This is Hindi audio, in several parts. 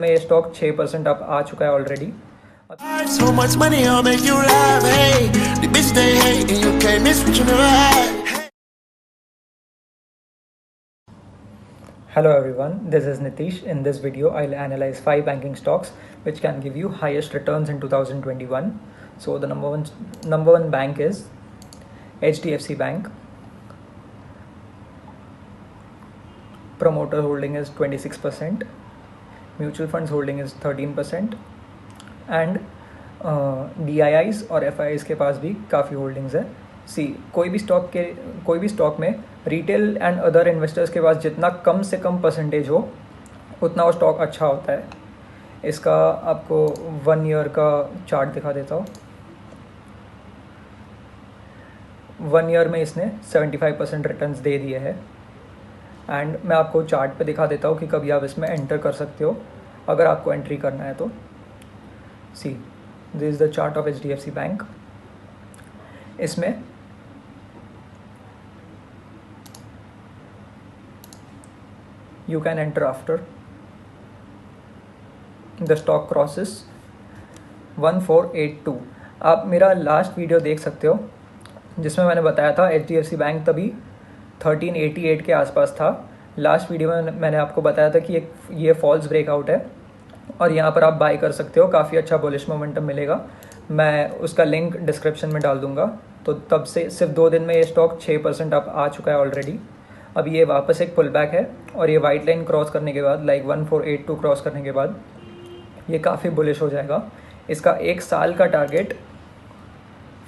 में ये स्टॉक 6% अप आ चुका है already. So much money, I'll make you laugh. Hey, the bitch they hate, and you can't miss what you never had. Hello everyone, this is Nitish. In this video, I'll analyze 5 banking stocks which can give you highest returns in 2021. So the number one bank is HDFC Bank. Promoter holding is 26%. Mutual funds holding is 13%. And DIIs और FIIs के पास भी काफ़ी होल्डिंग्स है। कोई भी स्टॉक में रिटेल एंड अदर इन्वेस्टर्स के पास जितना कम से कम परसेंटेज हो उतना वो स्टॉक अच्छा होता है। इसका आपको 1 ईयर का चार्ट दिखा देता हूँ। 1 ईयर में इसने 75% रिटर्न्स दे दिए हैं। एंड मैं आपको चार्ट पे दिखा देता हूँ कि कभी आप इसमें एंटर कर सकते हो अगर आपको एंट्री करना है तो। This is the chart of HDFC bank. इसमें you can enter after the stock crosses 1482। आप मेरा लास्ट वीडियो देख सकते हो जिसमें मैंने बताया था HDFC बैंक तभी 1388 के आसपास था। लास्ट वीडियो में मैंने आपको बताया था कि ये फॉल्स ब्रेकआउट है और यहाँ पर आप बाय कर सकते हो, काफ़ी अच्छा बुलिश मोमेंटम मिलेगा। मैं उसका लिंक डिस्क्रिप्शन में डाल दूंगा। तो तब से सिर्फ 2 दिन में ये स्टॉक 6% अप आ चुका है ऑलरेडी। अब ये वापस एक पुल बैक है और ये वाइट लाइन क्रॉस करने के बाद 1482 क्रॉस करने के बाद ये काफ़ी बुलिश हो जाएगा। इसका 1 साल का target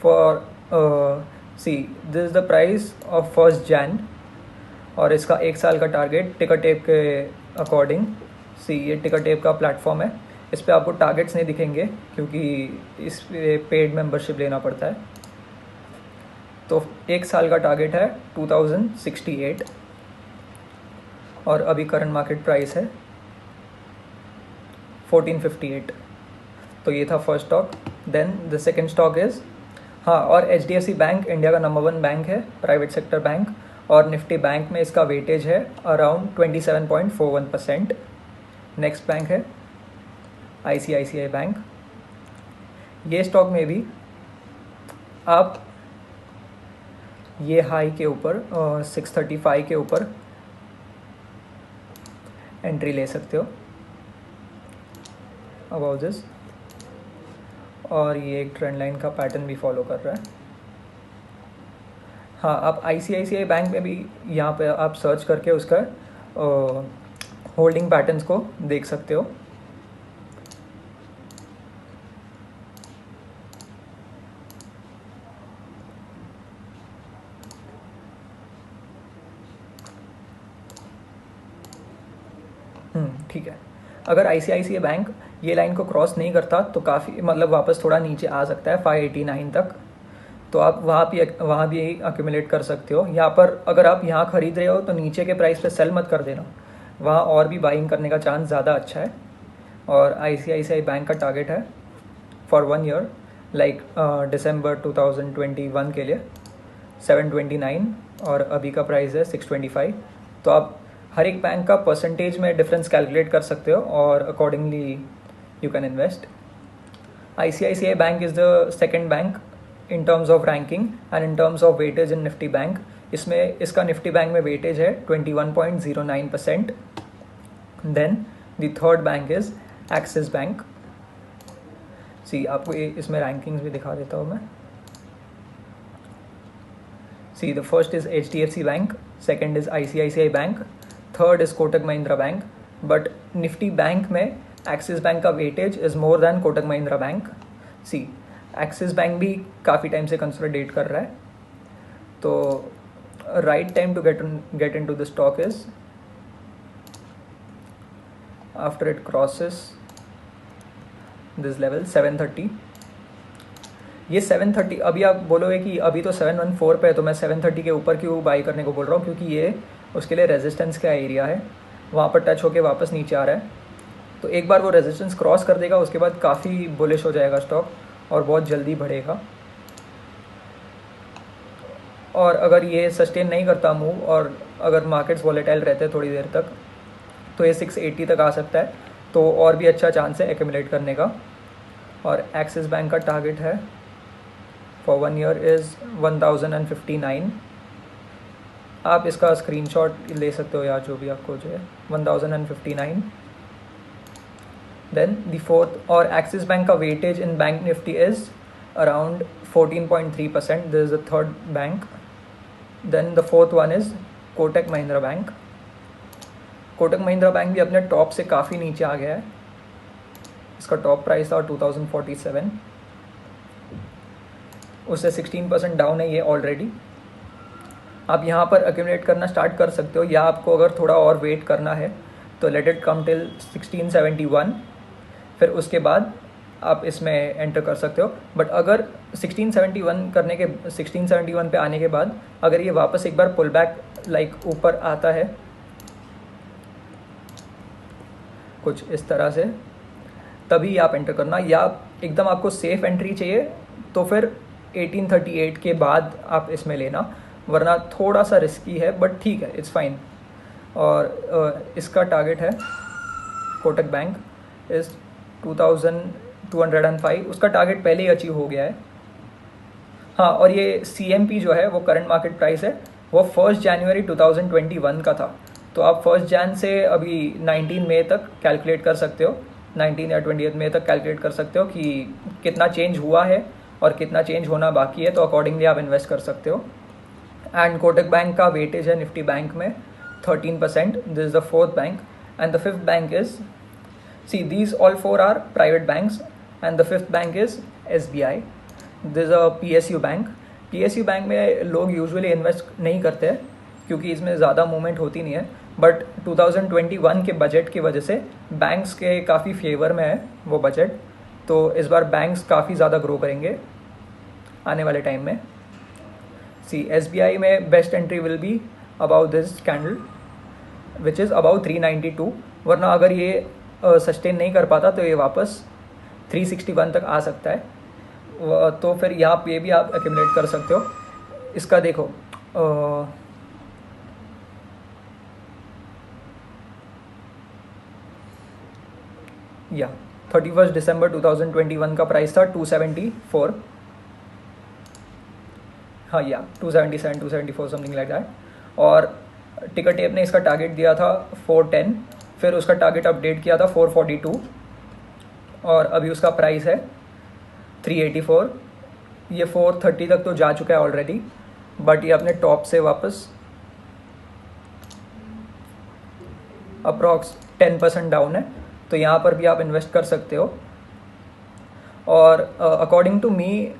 for this is the price of 1 Jan और इसका 1 साल का टारगेट टिकर टेप के अकॉर्डिंग। ये टिकर टेप का प्लेटफॉर्म है। इस पर आपको टारगेट्स नहीं दिखेंगे क्योंकि इस पे पेड मेंबरशिप लेना पड़ता है। तो 1 साल का टारगेट है 2068 और अभी करंट मार्केट प्राइस है 1458। तो ये था first stock. Then the second stock is और HDFC बैंक इंडिया का नंबर 1 बैंक है, प्राइवेट सेक्टर बैंक, और निफ्टी बैंक में इसका वेटेज है अराउंड 27.41%। नेक्स्ट बैंक है ICICI बैंक। ये स्टॉक में भी आप ये हाई के ऊपर 635 के ऊपर एंट्री ले सकते हो अबाउट दिस, और ये एक ट्रेंड लाइन का पैटर्न भी फॉलो कर रहा है। आप ICICI बैंक में भी यहाँ पे आप सर्च करके उसका होल्डिंग पैटर्न्स को देख सकते हो। ठीक है। अगर ICICI बैंक ये लाइन को क्रॉस नहीं करता तो काफ़ी वापस थोड़ा नीचे आ सकता है 589 तक। तो आप वहाँ भी अक्यूमुलेट कर सकते हो। यहाँ पर अगर आप यहाँ ख़रीद रहे हो तो नीचे के प्राइस पे सेल मत कर देना, वहाँ और भी बाइंग करने का चांस ज़्यादा अच्छा है। और ICICI बैंक का टारगेट है फॉर 1 ईयर दिसंबर 2021 के लिए 729 और अभी का प्राइस है 625। तो आप हर एक बैंक का परसेंटेज में डिफरेंस कैलकुलेट कर सकते हो और accordingly you can invest. ICICI bank is the second bank in terms of ranking and in terms of weightage in Nifty Bank। इसका निफ्टी बैंक में वेटेज है 21.09%। Then the third bank is Axis bank. आपको इसमें रैंकिंग्स भी दिखा देता हूँ मैं। The first is HDFC bank, second is ICICI bank, third is Kotak Mahindra bank. But Nifty bank में एक्सिस बैंक का weightage is more than Kotak Mahindra bank. Axis bank भी काफ़ी टाइम से कंसोलिडेट कर रहा है। तो right time to get into the stock is after it crosses this level 730। ये 730 अभी आप बोलोगे कि अभी तो 714 पे है तो मैं 730 के ऊपर क्यों बाई करने को बोल रहा हूँ, क्योंकि ये उसके लिए रेजिस्टेंस का एरिया है, वहाँ पर टच होके वापस नीचे आ रहा है। तो एक बार वो रेजिस्टेंस क्रॉस कर देगा उसके बाद काफ़ी बुलिश हो जाएगा स्टॉक और बहुत जल्दी बढ़ेगा। और अगर ये सस्टेन नहीं करता मूव और अगर मार्केट्स वॉलेटाइल रहते हैं थोड़ी देर तक तो ये 680 तक आ सकता है। तो और भी अच्छा चांस है एक्यूमुलेट करने का। और एक्सिस बैंक का टारगेट है फॉर 1 ईयर इज़ 1059। आप इसका स्क्रीनशॉट ले सकते हो या जो भी आपको जो है 1059। देन द फोर्थ, और एक्सिस बैंक का weightage in bank Nifty is around 14.3%। This is the third bank. Then the fourth one is Kotak Mahindra bank. Kotak Mahindra bank भी अपने टॉप से काफ़ी नीचे आ गया है। इसका टॉप प्राइस था 2047, उससे 16% डाउन है ये ऑलरेडी। आप यहाँ पर एक्यूमुलेट करना स्टार्ट कर सकते हो, या आपको अगर थोड़ा और वेट करना है तो लेट इट कम टिल 1671, फिर उसके बाद आप इसमें एंटर कर सकते हो। बट अगर 1671 पे आने के बाद अगर ये वापस एक बार पुल बैक लाइक ऊपर आता है कुछ इस तरह से, तभी आप एंटर करना। या एकदम आपको सेफ एंट्री चाहिए तो फिर 1838 के बाद आप इसमें लेना, वरना थोड़ा सा रिस्की है, बट ठीक है, इट्स फाइन। और इसका टारगेट है कोटक बैंक इज़ 2205। उसका टारगेट पहले ही अचीव हो गया है। हाँ, और ये CMP जो है वो करंट मार्केट प्राइस है, वो 1 जनवरी 2021 का था। तो आप 1 जन से अभी 19 मई तक कैलकुलेट कर सकते हो, 19 या 20 मई तक कैलकुलेट कर सकते हो कि कितना चेंज हुआ है और कितना चेंज होना बाकी है, तो अकॉर्डिंगली आप इन्वेस्ट कर सकते हो। एंड कोटक बैंक का वेटेज है निफ्टी बैंक में 13%। This is the fourth bank. And the fifth bank is, see these all four are private banks, and the fifth bank is SBI। This is a PSU bank. PSU bank में लोग यूजुअली इन्वेस्ट नहीं करते हैं क्योंकि इसमें ज़्यादा मूवमेंट होती नहीं है, बट 2021 के बजट की वजह से बैंक्स के काफ़ी फेवर में है वो बजट, तो इस बार बैंक्स काफ़ी ज़्यादा ग्रो करेंगे आने वाले टाइम में। सी SBI में best entry will be about this candle which is about 392, वरना अगर ये सस्टेन नहीं कर पाता तो ये वापस 361 तक आ सकता है। तो फिर यहाँ पे भी आप एक्यूमुलेट कर सकते हो। इसका देखो या 31 दिसंबर 2021 का प्राइस था 274। हाँ, या 277 274 समथिंग लाइक दैट। और टिकर टेप ने इसका टारगेट दिया था 410, फिर उसका टारगेट अपडेट किया था 442, और अभी उसका प्राइस है 384। ये 430 तक तो जा चुका है ऑलरेडी, बट ये अपने टॉप से वापस अप्रॉक्स 10% डाउन है, तो यहाँ पर भी आप इन्वेस्ट कर सकते हो। और अकॉर्डिंग टू मी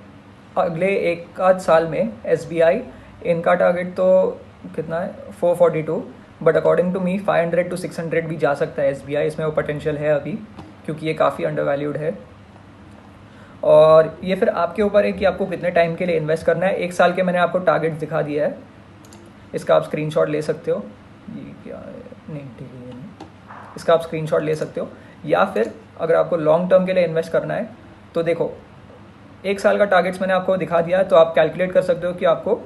अगले एक आध साल में SBI, इनका टारगेट तो कितना है 442, but according to me 500 to 600 भी जा सकता है SBI। इसमें वो पोटेंशियल है अभी, क्योंकि ये काफ़ी अंडर वैल्यूड है। और ये फिर आपके ऊपर है कि आपको कितने टाइम के लिए इन्वेस्ट करना है। 1 साल के मैंने आपको टारगेट दिखा दिया है, इसका आप स्क्रीनशॉट ले सकते हो। ये क्या है, नहीं ठीक है, ये नहीं, इसका आप स्क्रीनशॉट ले सकते हो। या फिर अगर आपको लॉन्ग टर्म के लिए इन्वेस्ट करना है तो देखो 1 साल का टारगेट्स मैंने आपको दिखा दिया है, तो आप कैलकुलेट कर सकते हो कि आपको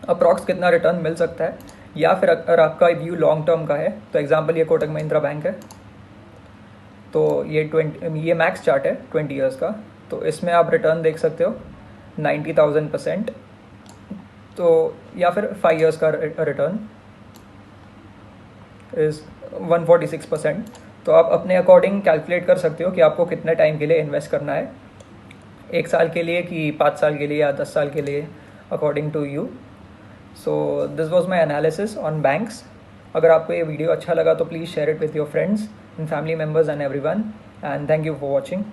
अप्रॉक्स कितना रिटर्न मिल सकता है। या फिर अगर आपका व्यू लॉन्ग टर्म का है, तो एग्जांपल ये कोटक महिंद्रा बैंक है, तो ये मैक्स चार्ट है 20 ईयर्स का, तो इसमें आप रिटर्न देख सकते हो 90,000%। तो या फिर 5 ईयर्स का रिटर्न इज़ 146%। तो आप अपने अकॉर्डिंग कैलकुलेट कर सकते हो कि आपको कितने टाइम के लिए इन्वेस्ट करना है, 1 साल के लिए कि 5 साल के लिए या 10 साल के लिए, according to you. So this was my analysis on banks. अगर आपको ये वीडियो अच्छा लगा तो please share it with your friends and family members and everyone, and thank you for watching.